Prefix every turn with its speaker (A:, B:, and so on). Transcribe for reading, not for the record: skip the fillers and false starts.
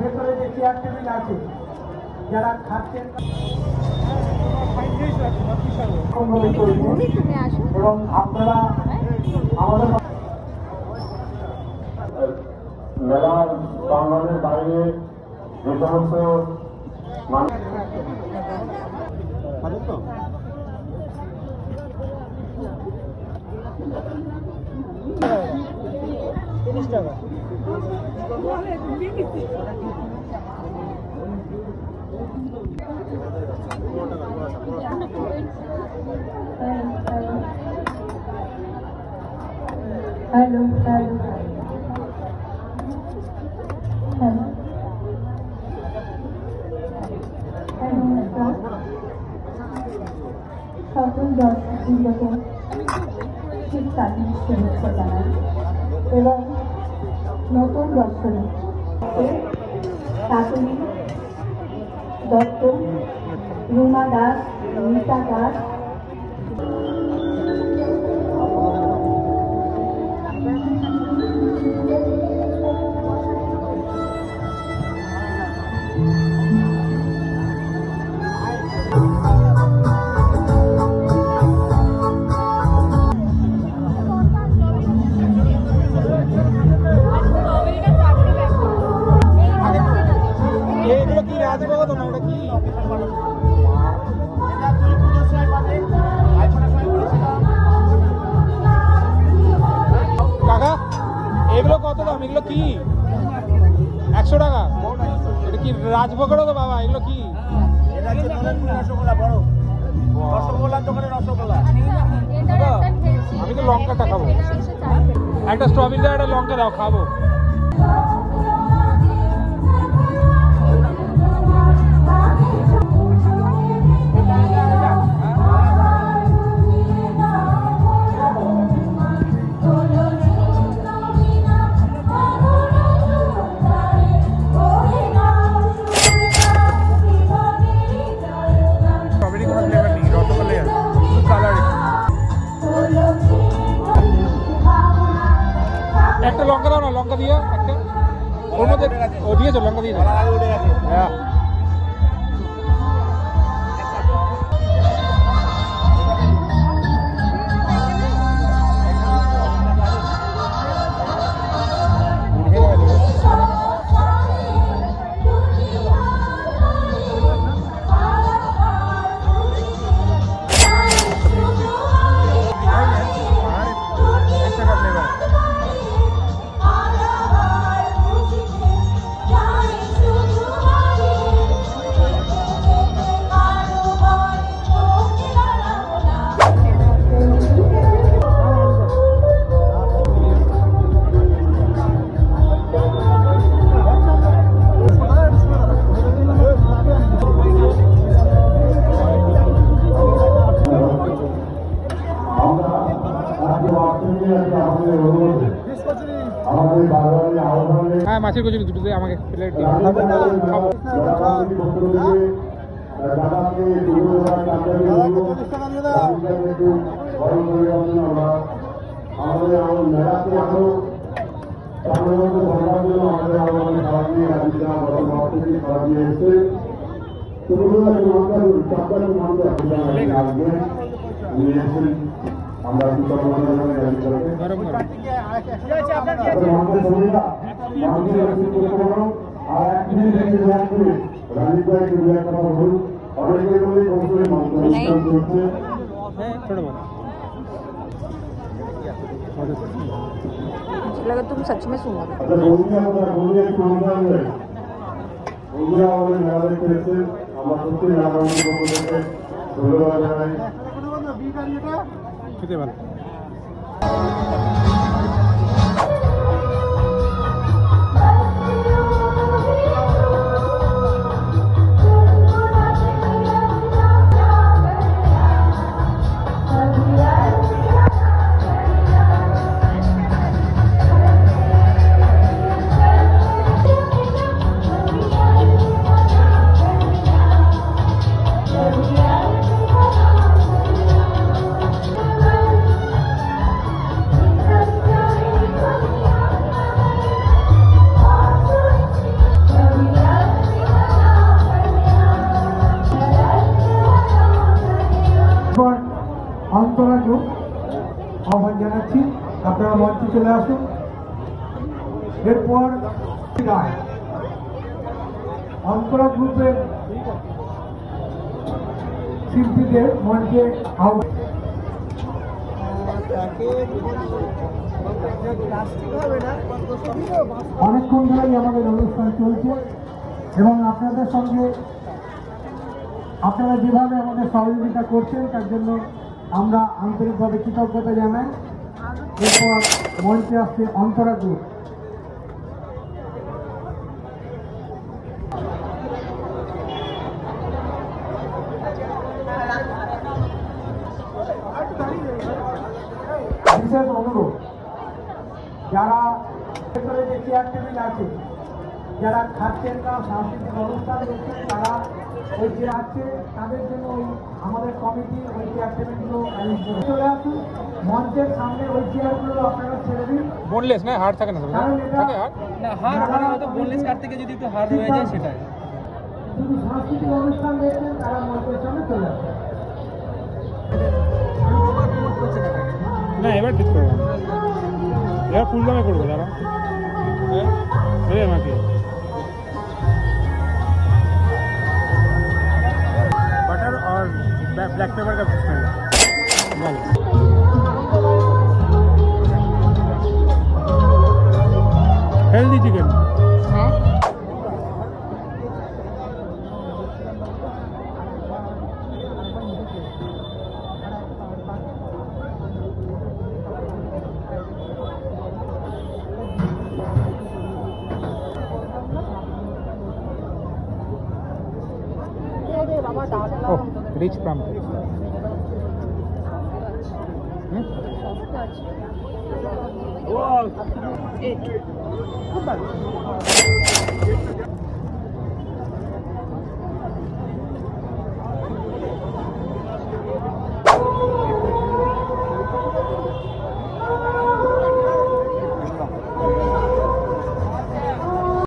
A: ভেতরে যে chair table আছে যারা খাচ্ছেন এবং আপনারা আমাদের
B: মেলার প্রাঙ্গণের বাইরে যে সমস্ত
C: हेलो हेलो সকল দর্শকবৃন্দকে ঠিক স্বাধীন শুভেচ্ছা জানাই এবং নতুন বছরে কাকুলি দত্ত, রুমা দাস, রীতা দাস,
D: এগুলো কত দাম? এগুলো কি 100 টাকা? এটা কি রাজভোগের তো বাবা? এগুলো কি? আমি তো লঙ্কাটা খাবো, একটা স্ট্রবেরি দাও, একটা লঙ্কা দাও, খাবো। একটা লঙ্কা দাও না, লঙ্কা দিয়ে একটা ওর মধ্যে ও দিয়েছো, লঙ্কা দিয়েছো। হ্যাঁ হ্যাঁ, মাছের কচুরি দুটোতে আমাকে প্লেট দিন, খাবো।
B: আমরা
C: लगा तुम सच में सुनो।
D: খেতে ভালো।
A: আহ্বান জানাচ্ছি, আপনারা মঞ্চে চলে আসুন। এরপর রায় অন্তরা গ্রুপের শিল্পীদের মঞ্চে আহ্বান। অনেকক্ষণ ধরেই আমাদের অনুষ্ঠান চলছে এবং আপনাদের সঙ্গে আপনারা যেভাবে আমাদের সহযোগিতা করছেন তার জন্য আমরা আন্তরিকভাবে কৃতজ্ঞতা জানাই। এরপর মঞ্চে আসছে অন্তরা গ্রুপ। বিশেষ অনুরোধ, যারা ভেতরে যে চেয়ার টেবিল আছে, যারা খাচ্ছেন না, সাংস্কৃতিক অনুষ্ঠান দেখছেন, তারা ওই যে আছে তাদের জন্য ওই আমাদের কমিটি ওই চেয়ার টেবিলগুলো চলে আসুন। মঞ্চের সামনে ওই চেয়ারগুলো আপনারা ছেড়ে দিন।
D: বোনলেস না, হাড় থাকে না, থাকে হাড়
E: না, হাড় ওখানে হয়তো বোনলেস কাট থেকে যদি একটু হাড় হয়ে যায় সেটাই।
A: যদি সাংস্কৃতিক অনুষ্ঠান দেখছেন তারা মঞ্চের সামনে চলে আসেন।
D: না, এবার ঠিক করবো, এবার ফুল দামে করবো। দাঁড়া আমাকে बटर और ब्लैक पेपर का smell. Healthy chicken. Oh, rich plum. Wow.